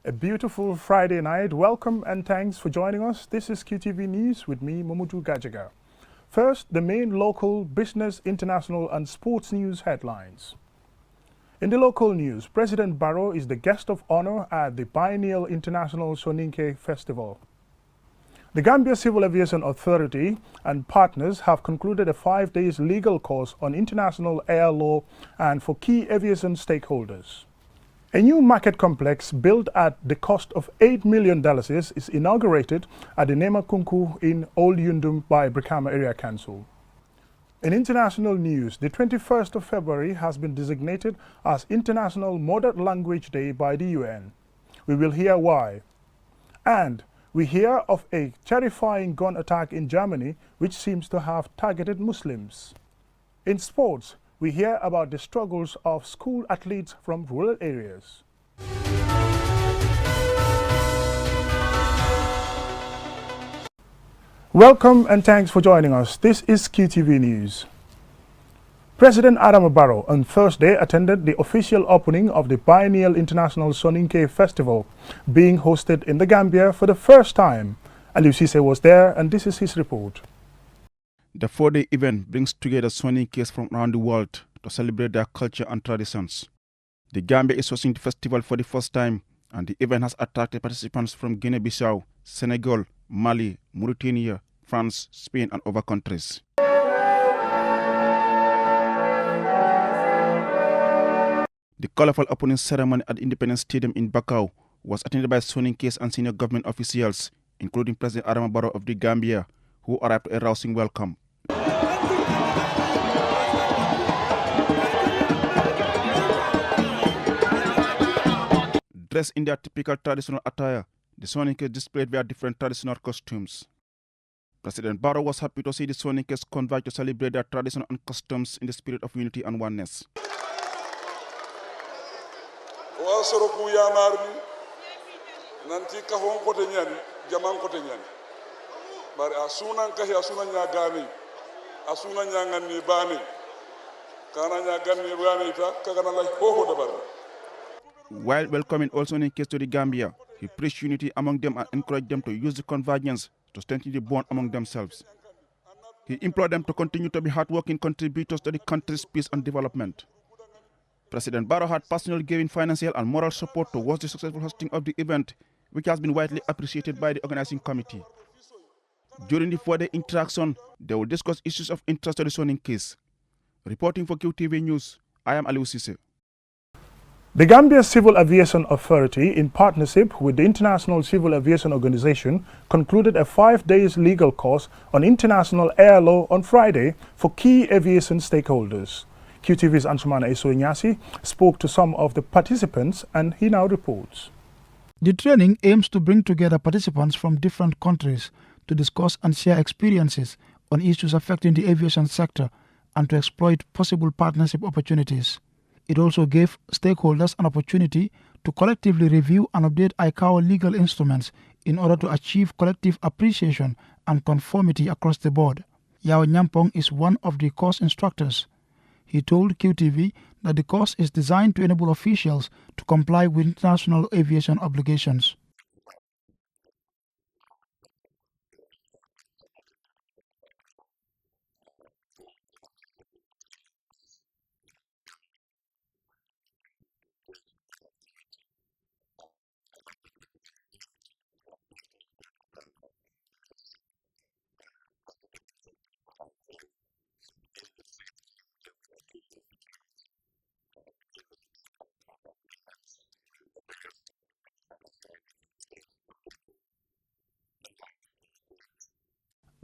A beautiful Friday night. Welcome and thanks for joining us. This is QTV News with me, Mamudu Gajaga. First, the main local, business, international and sports news headlines. In the local news, President Barrow is the guest of honor at the biennial International Soninke Festival. The Gambia Civil Aviation Authority and partners have concluded a 5-day legal course on international air law and for key aviation stakeholders. A new market complex built at the cost of $8 million is inaugurated at the Nemakunku in Old Yundum by Brikama Area Council. In international news, the 21st of February has been designated as International Modern Language Day by the UN. We will hear why. And we hear of a terrifying gun attack in Germany which seems to have targeted Muslims. In sports, we hear about the struggles of school athletes from rural areas. Welcome and thanks for joining us. This is QTV News. President Barrow on Thursday attended the official opening of the biennial International Soninke Festival being hosted in the Gambia for the first time. Aliou Cisse was there and this is his report. The 4-day event brings together Soninkes from around the world to celebrate their culture and traditions. The Gambia is hosting the festival for the first time, and the event has attracted participants from Guinea-Bissau, Senegal, Mali, Mauritania, France, Spain and other countries. The colorful opening ceremony at Independence Stadium in Barrow was attended by Soninkes and senior government officials, including President Barrow of the Gambia, who arrived to a rousing welcome. Dressed in their typical traditional attire, the Soninkes displayed their different traditional costumes. President Barrow was happy to see the Soninkes converge to celebrate their tradition and customs in the spirit of unity and oneness. While welcoming all Soninkes to the Gambia, he preached unity among them and encouraged them to use the convergence to strengthen the bond among themselves. He implored them to continue to be hardworking contributors to the country's peace and development. President Barrow had personally given financial and moral support towards the successful hosting of the event, which has been widely appreciated by the organizing committee. During the 4-day interaction, they will discuss issues of interest to the Soninkes. Reporting for QTV News, I am Aliou Cisse. The Gambia Civil Aviation Authority, in partnership with the International Civil Aviation Organization, concluded a 5-day legal course on international air law on Friday for key aviation stakeholders. QTV's Ansumana Isoinyasi spoke to some of the participants and he now reports. The training aims to bring together participants from different countries to discuss and share experiences on issues affecting the aviation sector and to exploit possible partnership opportunities. It also gave stakeholders an opportunity to collectively review and update ICAO legal instruments in order to achieve collective appreciation and conformity across the board. Yao Nyampong is one of the course instructors. He told QTV that the course is designed to enable officials to comply with international aviation obligations.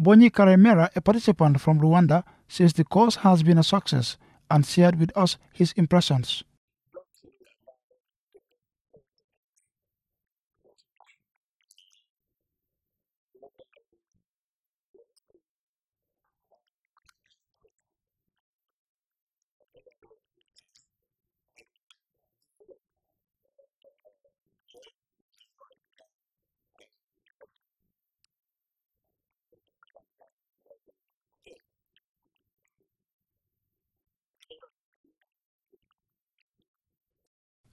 Bonyi Karemera, a participant from Rwanda, says the course has been a success and shared with us his impressions.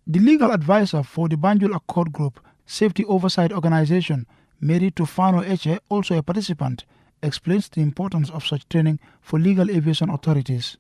The legal advisor for the Banjul Accord Group, Safety Oversight Organization, Mary Tufano Eche, also a participant, explains the importance of such training for legal aviation authorities.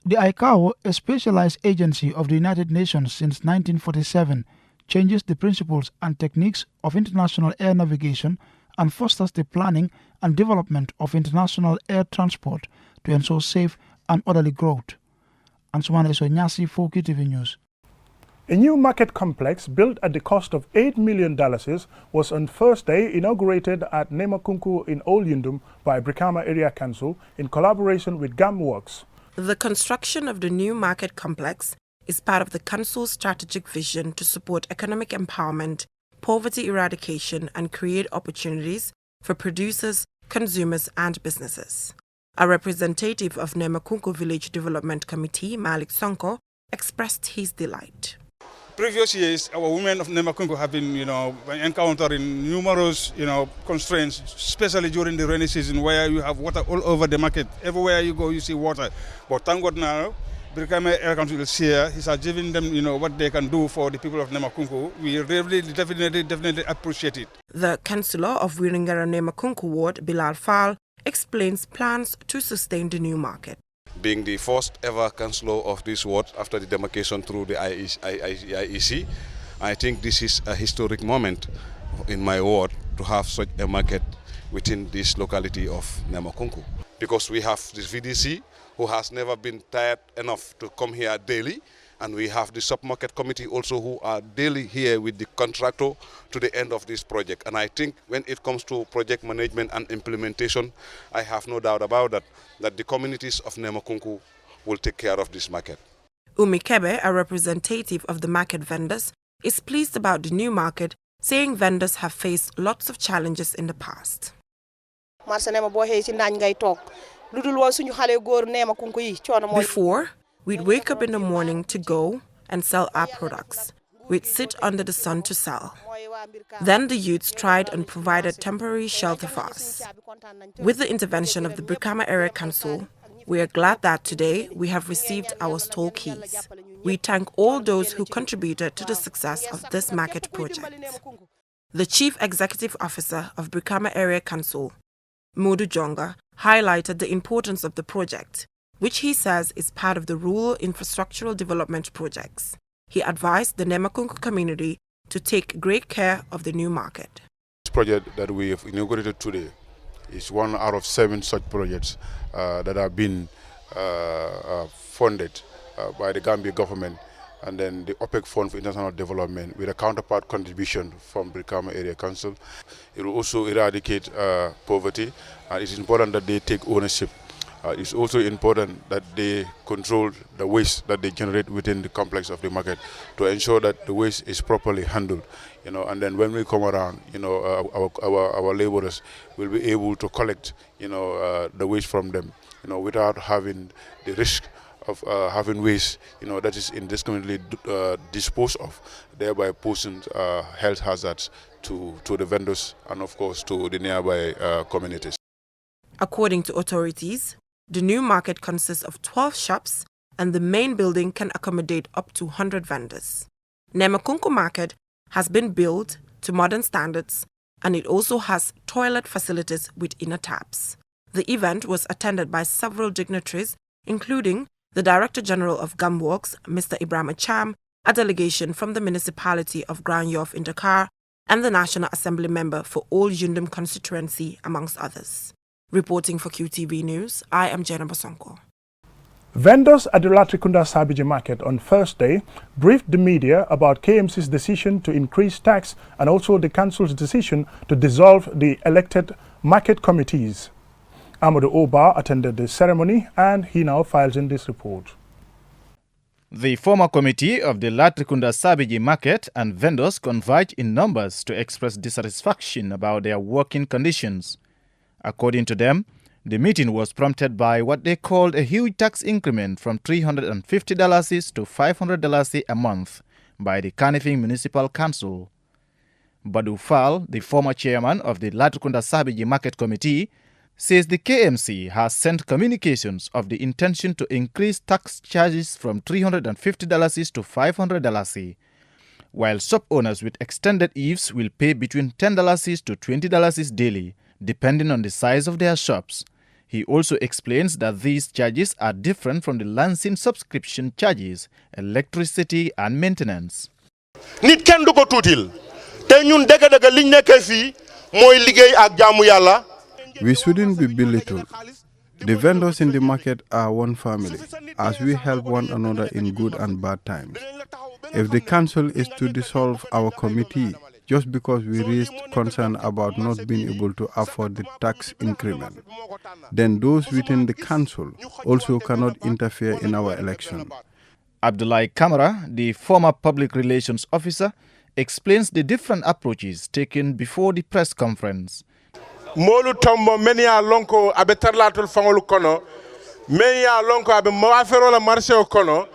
The ICAO, a specialized agency of the United Nations since 1947, changes the principles and techniques of international air navigation and fosters the planning and development of international air transport to ensure safe and orderly growth. Ansumana Nyasi for QTV News. A new market complex built at the cost of $8 million was on Thursday inaugurated at Nemakunku in Old Yundum by Brikama Area Council in collaboration with GAMWorks. The construction of the new market complex is part of the Council's strategic vision to support economic empowerment, poverty eradication, and create opportunities for producers, consumers, and businesses. A representative of Nemakunku Village Development Committee, Malik Sonko, expressed his delight. Previous years, our women of Nemakunku have been, encountering numerous, constraints, especially during the rainy season where you have water all over the market. Everywhere you go, you see water. But thank God now, Brikama Area Council is here. He's giving them, what they can do for the people of Nemakunku. We really definitely appreciate it. The councillor of Wiringara Nemakunku ward, Bilal Fall, explains plans to sustain the new market. Being the first ever councillor of this ward after the demarcation through the IEC, I think this is a historic moment in my ward to have such a market within this locality of Nemakunku. Because we have this VDC who has never been tired enough to come here daily, and we have the sub-market committee also who are daily here with the contractor to the end of this project. And I think when it comes to project management and implementation, I have no doubt about that the communities of Nemakunku will take care of this market. Umi Kebe, a representative of the market vendors, is pleased about the new market, saying vendors have faced lots of challenges in the past. Before, we'd wake up in the morning to go and sell our products. We'd sit under the sun to sell. Then the youths tried and provided temporary shelter for us. With the intervention of the Brikama Area Council, we are glad that today we have received our stall keys. We thank all those who contributed to the success of this market project. The Chief Executive Officer of Brikama Area Council, Modu Jonga, highlighted the importance of the project, which he says is part of the rural infrastructural development projects. He advised the Nemakunku community to take great care of the new market. This project that we have inaugurated today is one out of 7 such projects that have been funded by the Gambia government and then the OPEC Fund for International Development with a counterpart contribution from Brikama Area Council. It will also eradicate poverty, and it's important that they take ownership. It's also important that they control the waste that they generate within the complex of the market to ensure that the waste is properly handled. And then when we come around, our laborers will be able to collect, the waste from them, without having the risk of having waste, that is indiscriminately disposed of, thereby posing health hazards to the vendors and, of course, to the nearby communities. According to authorities, the new market consists of 12 shops and the main building can accommodate up to 100 vendors. Nemakunku Market has been built to modern standards and it also has toilet facilities with inner taps. The event was attended by several dignitaries, including the Director General of GAMWorks, Mr. Ibrahim Acham, a delegation from the municipality of Grand Yoff in Dakar, and the National Assembly member for Old Yundum constituency, amongst others. Reporting for QTV News, I am Jenna Basonko. Vendors at the Latrikunda Sabiji Market on Thursday briefed the media about KMC's decision to increase tax and also the council's decision to dissolve the elected market committees. Amadou Oba attended the ceremony and he now files in this report. The former committee of the Latrikunda Sabiji Market and vendors converged in numbers to express dissatisfaction about their working conditions. According to them, the meeting was prompted by what they called a huge tax increment from $350 to $500 a month by the Kanifing Municipal Council. Badu Fall, the former chairman of the Latrikunda Sabiji Market Committee, says the KMC has sent communications of the intention to increase tax charges from $350 to $500, while shop owners with extended eaves will pay between $10 to $20 daily, depending on the size of their shops. He also explains that these charges are different from the Lansing subscription charges, electricity and maintenance. Nit ken du ko tuutil te ñun dëgg dëgg liñ nekkee fii mooy liggéey ak jaamu Yàlla. We shouldn't be belittled. The vendors in the market are one family, as we help one another in good and bad times. If the council is to dissolve our committee just because we raised concern about not being able to afford the tax increment, then those within the council also cannot interfere in our election. Abdullahi Kamara, the former public relations officer, explains the different approaches taken before the press conference. Molu tombo menia lonko abe tarlatul fangolu kono menia lonko abe moafero la marché o kono.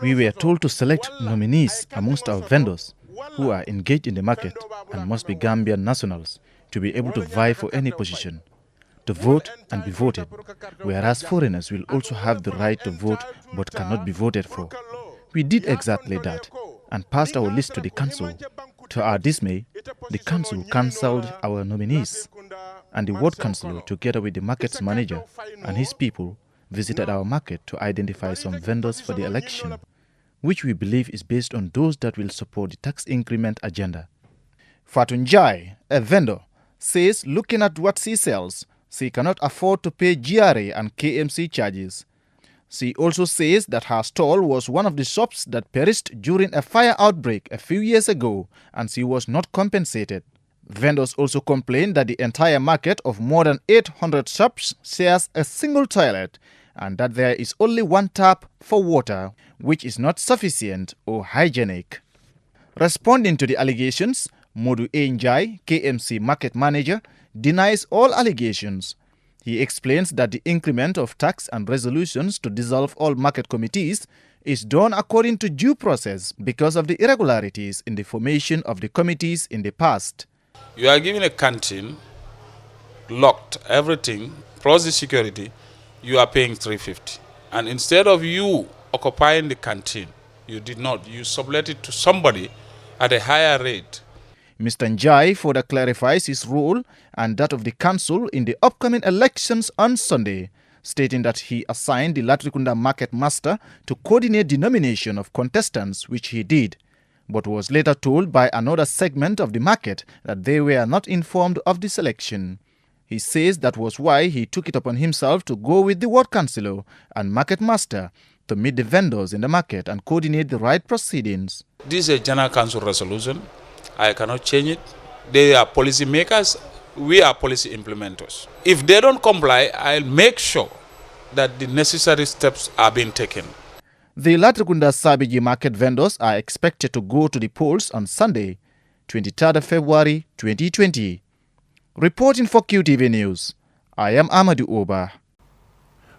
We were told to select nominees amongst our vendors who are engaged in the market and must be Gambian nationals to be able to vie for any position, to vote and be voted, whereas foreigners will also have the right to vote but cannot be voted for. We did exactly that and passed our list to the council. To our dismay, the council cancelled our nominees, and the ward councillor, together with the market's manager and his people, visited our market to identify some vendors for the election, which we believe is based on those that will support the tax increment agenda. Fatunjai, a vendor, says looking at what she sells, she cannot afford to pay GRA and KMC charges. She also says that her stall was one of the shops that perished during a fire outbreak a few years ago and she was not compensated. Vendors also complain that the entire market of more than 800 shops shares a single toilet and that there is only one tap for water, which is not sufficient or hygienic. Responding to the allegations, Modu Njai, KMC market manager, denies all allegations. He explains that the increment of tax and resolutions to dissolve all market committees is done according to due process because of the irregularities in the formation of the committees in the past. You are given a canteen, locked, everything, plus the security, you are paying $350. And instead of you occupying the canteen, you did not. You sublet it to somebody at a higher rate. Mr. Njai further clarifies his role and that of the council in the upcoming elections on Sunday, stating that he assigned the Latrikunda market master to coordinate the nomination of contestants, which he did, but was later told by another segment of the market that they were not informed of the selection. He says that was why he took it upon himself to go with the ward councillor and market master to meet the vendors in the market and coordinate the right proceedings. This is a general council resolution. I cannot change it. They are policy makers. We are policy implementers. If they don't comply, I'll make sure that the necessary steps are being taken. The Latrikunda Sabiji market vendors are expected to go to the polls on Sunday, 23rd February 2020. Reporting for QTV News, I am Amadou Oba.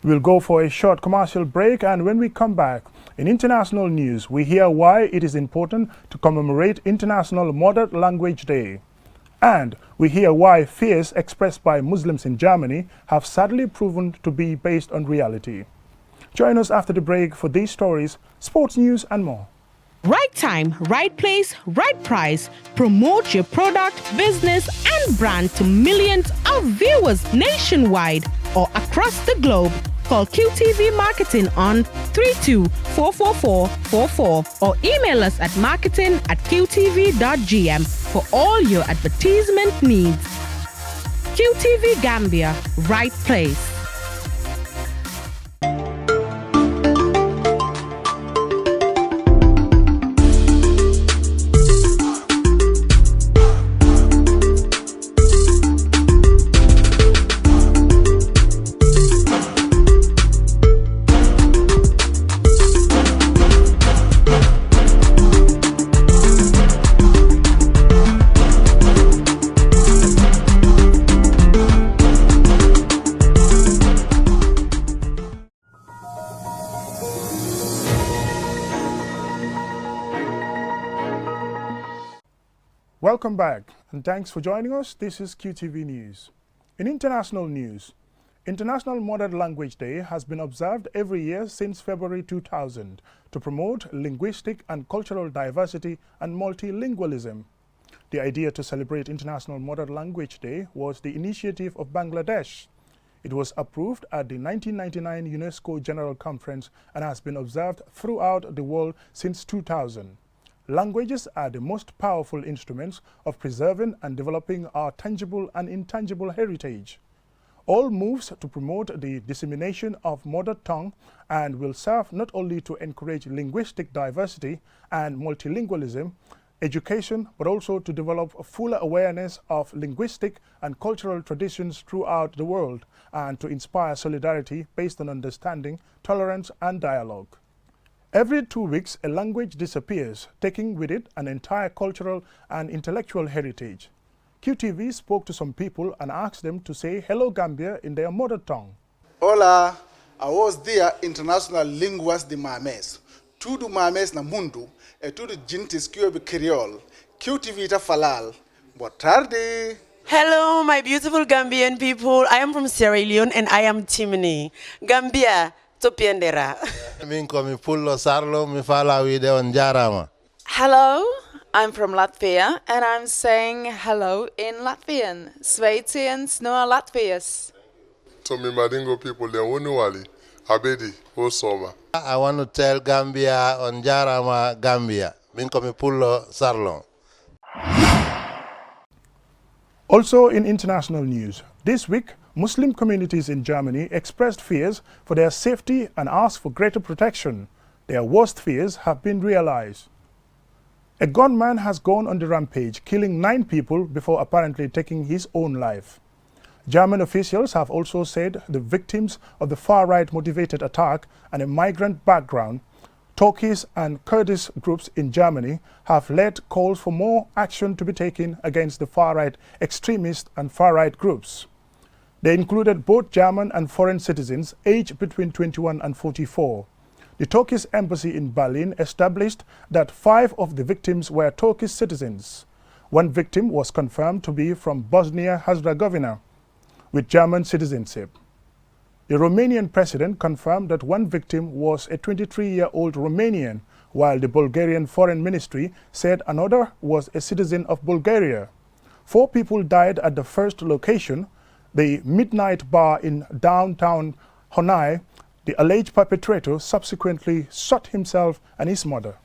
We'll go for a short commercial break, and when we come back, in international news, we hear why it is important to commemorate International Mother Language Day. And we hear why fears expressed by Muslims in Germany have sadly proven to be based on reality. Join us after the break for these stories, sports news and more. Right time, right place, right price. Promote your product, business and brand to millions of viewers nationwide or across the globe. Call QTV Marketing on 32-44444 or email us at marketing@qtv.gm for all your advertisement needs. QTV Gambia, right place. Welcome back and thanks for joining us. This is QTV News. In international news, International Modern Language Day has been observed every year since February 2000 to promote linguistic and cultural diversity and multilingualism. The idea to celebrate International Modern Language Day was the initiative of Bangladesh. It was approved at the 1999 UNESCO General Conference and has been observed throughout the world since 2000. Languages are the most powerful instruments of preserving and developing our tangible and intangible heritage. All moves to promote the dissemination of mother tongue and will serve not only to encourage linguistic diversity and multilingualism, education, but also to develop a fuller awareness of linguistic and cultural traditions throughout the world and to inspire solidarity based on understanding, tolerance, and dialogue. Every 2 weeks, a language disappears, taking with it an entire cultural and intellectual heritage. QTV spoke to some people and asked them to say hello Gambia in their mother tongue. Hola, I was there International Linguas de Mames. Tudo Mames na Mundo, e tudo Jintis Kyobe Creole. QTV ta Falal. Boa tarde. Hello, my beautiful Gambian people. I am from Sierra Leone and I am Timini. Gambia, Topiendera. Hello, I'm from Latvia and I'm saying hello in Latvian. Sveiciens no Latvijas. To me Madingo people, they wali abedi osoma. I want to tell Gambia on Jarama Gambia. Minko pullo sarlon. Also in international news, this week, Muslim communities in Germany expressed fears for their safety and asked for greater protection. Their worst fears have been realized. A gunman has gone on the rampage, killing 9 people before apparently taking his own life. German officials have also said the victims of the far-right motivated attack and a migrant background, Turkish and Kurdish groups in Germany, have led calls for more action to be taken against the far-right extremist and far-right groups. They included both German and foreign citizens aged between 21 and 44. The Turkish embassy in Berlin established that 5 of the victims were Turkish citizens. 1 victim was confirmed to be from Bosnia-Herzegovina with German citizenship. The Romanian president confirmed that 1 victim was a 23-year-old Romanian, while the Bulgarian Foreign Ministry said another was a citizen of Bulgaria. 4 people died at the first location, the Midnight Bar in downtown Honai. The alleged perpetrator subsequently shot himself and his mother.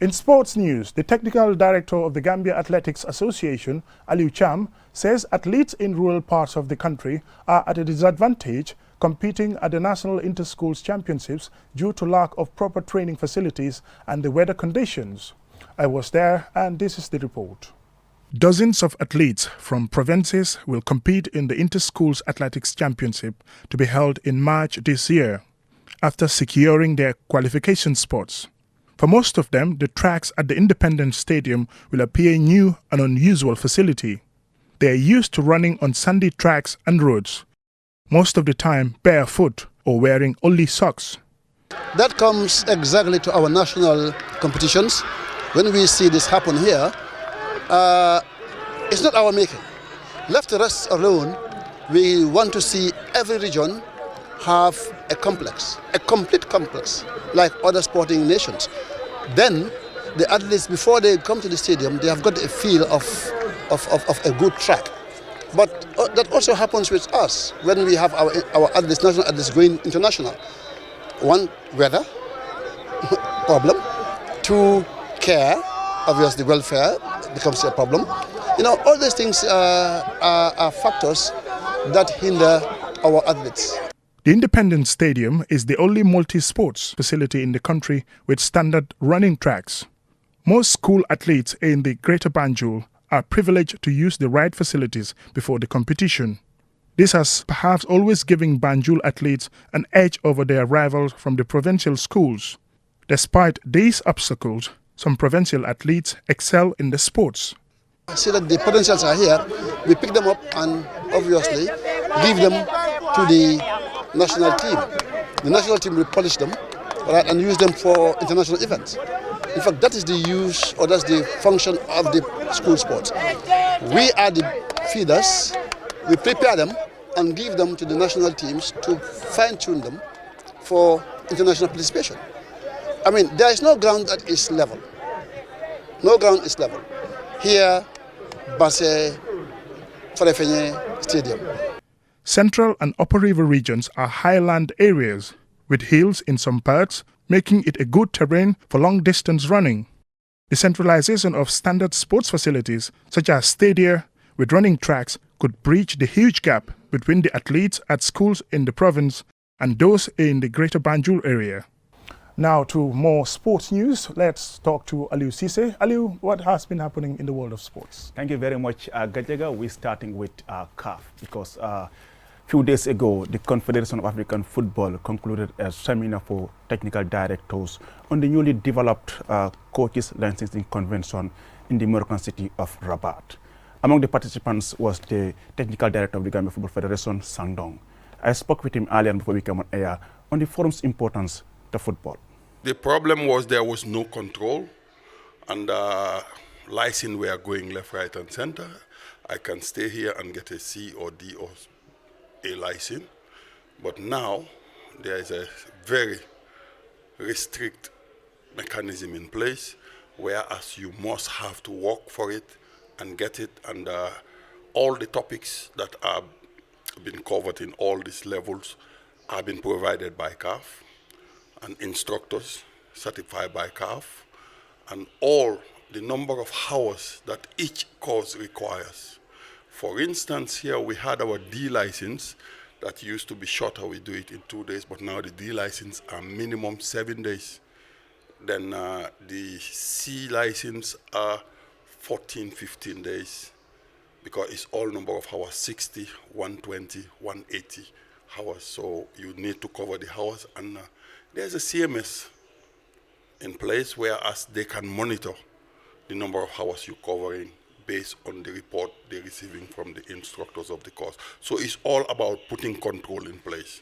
In sports news, the technical director of the Gambia Athletics Association, Aliu Cham, says athletes in rural parts of the country are at a disadvantage competing at the National Inter-Schools Championships due to lack of proper training facilities and the weather conditions. I was there and this is the report. Dozens of athletes from provinces will compete in the Inter-Schools Athletics Championship to be held in March this year, after securing their qualification spots. For most of them, the tracks at the Independence Stadium will appear new and unusual facility. They are used to running on sandy tracks and roads, most of the time barefoot or wearing only socks. That comes exactly to our national competitions. When we see this happen here, it's not our making. Left to us alone, we want to see every region have a complex, a complete complex, like other sporting nations. Then the athletes, before they come to the stadium, they have got a feel of a good track. But that also happens with us when we have our athletes, national athletes going international. 1, weather problem. 2, care, obviously welfare becomes a problem. You know, all these things are factors that hinder our athletes. The Independence Stadium is the only multi-sports facility in the country with standard running tracks. Most school athletes in the Greater Banjul are privileged to use the right facilities before the competition. This has perhaps always given Banjul athletes an edge over their rivals from the provincial schools. Despite these obstacles, some provincial athletes excel in the sports. I see that the potentials are here. We pick them up and obviously give them to the national team. The national team will polish them right, and use them for international events. In fact, that is the use, or that's the function of the school sports. We are the feeders, we prepare them and give them to the national teams to fine-tune them for international participation. I mean, there is no ground that is level. No ground is level. Here, Basse, Farefenye Stadium. Central and Upper River regions are highland areas with hills in some parts, making it a good terrain for long-distance running. The centralization of standard sports facilities, such as stadia with running tracks, could breach the huge gap between the athletes at schools in the province and those in the Greater Banjul area. Now to more sports news. Let's talk to Aliou Cisse. Aliou, what has been happening in the world of sports? Thank you very much, Gajaga. We're starting with CAF because a few days ago, the Confederation of African Football concluded a seminar for technical directors on the newly developed coaches licensing convention in the Moroccan city of Rabat. Among the participants was the technical director of the Gambia Football Federation, Sangdong. I spoke with him earlier before we came on air on the forum's importance to football. The problem was there was no control, and license were going left, right, and center. I can stay here and get a C or D or A license, but now there is a very restrict mechanism in place, whereas you must have to work for it and get it, and all the topics that are been covered in all these levels have been provided by CAF, and instructors certified by CAF, and all the number of hours that each course requires. For instance, here we had our D license that used to be shorter, we do it in 2 days, but now the D license are minimum 7 days. Then the C license are 14, 15 days, because it's all number of hours, 60, 120, 180 hours. So you need to cover the hours, and there's a CMS in place whereas they can monitor the number of hours you're covering based on the report they're receiving from the instructors of the course. So it's all about putting control in place.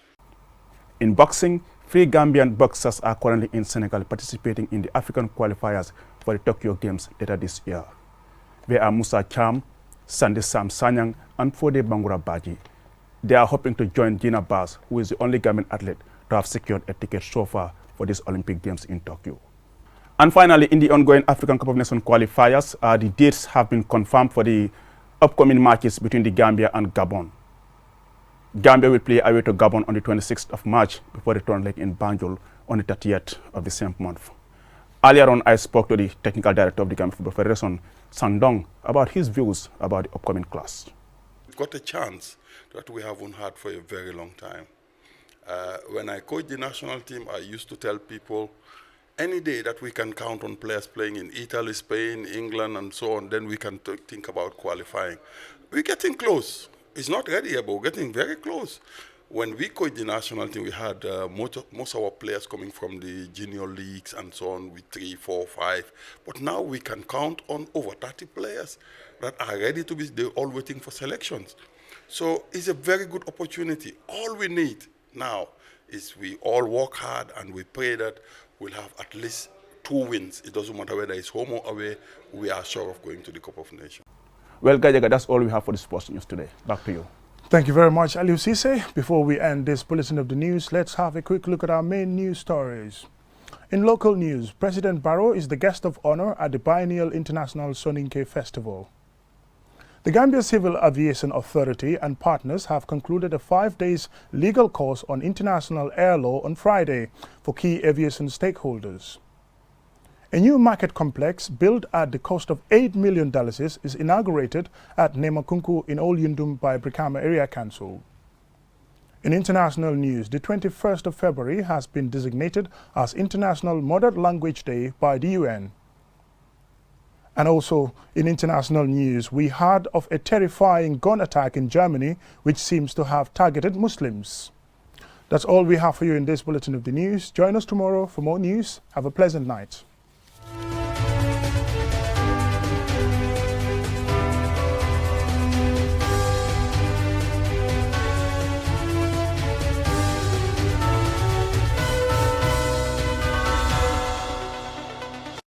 In boxing, 3 Gambian boxers are currently in Senegal participating in the African qualifiers for the Tokyo Games later this year. They are Musa Cham, Sandy Sam Sanyang, and Fode Bangura Baji. They are hoping to join Gina Bass, who is the only Gambian athlete to have secured a ticket so far for these Olympic Games in Tokyo. And finally, in the ongoing African Cup of Nations qualifiers, the dates have been confirmed for the upcoming matches between the Gambia and Gabon. Gambia will play away to Gabon on the 26th of March before the return leg in Banjul on the 30th of the same month. Earlier on, I spoke to the technical director of the Gambia Football Federation, Sangdong, about his views about the upcoming clash. We've got a chance that we haven't had for a very long time. When I coached the national team, I used to tell people, any day that we can count on players playing in Italy, Spain, England, and so on, then we can think about qualifying. We're getting close. It's not ready yet, but we're getting very close. When we coached the national team, we had most of our players coming from the junior leagues and so on, with 3, 4, 5. But now we can count on over 30 players that are ready to be, they're all waiting for selections. So it's a very good opportunity. All we need now is we all work hard and we pray that we'll have at least 2 wins. It doesn't matter whether it's home or away, we are sure of going to the Cup of Nations. Well, Gajaga, that's all we have for the sports news today. Back to you. Thank you very much, Aliou Cisse. Before we end this bulletin of the news, let's have a quick look at our main news stories. In local news, President Barrow is the guest of honor at the biennial International Soninke Festival. The Gambia Civil Aviation Authority and partners have concluded a 5-day legal course on international air law on Friday for key aviation stakeholders. A new market complex built at the cost of $8 million is inaugurated at Nemakunku in Old Yundum by Brikama Area Council. In international news, the 21st of February has been designated as International Mother Language Day by the UN. And also, in international news, we heard of a terrifying gun attack in Germany, which seems to have targeted Muslims. That's all we have for you in this bulletin of the news. Join us tomorrow for more news. Have a pleasant night.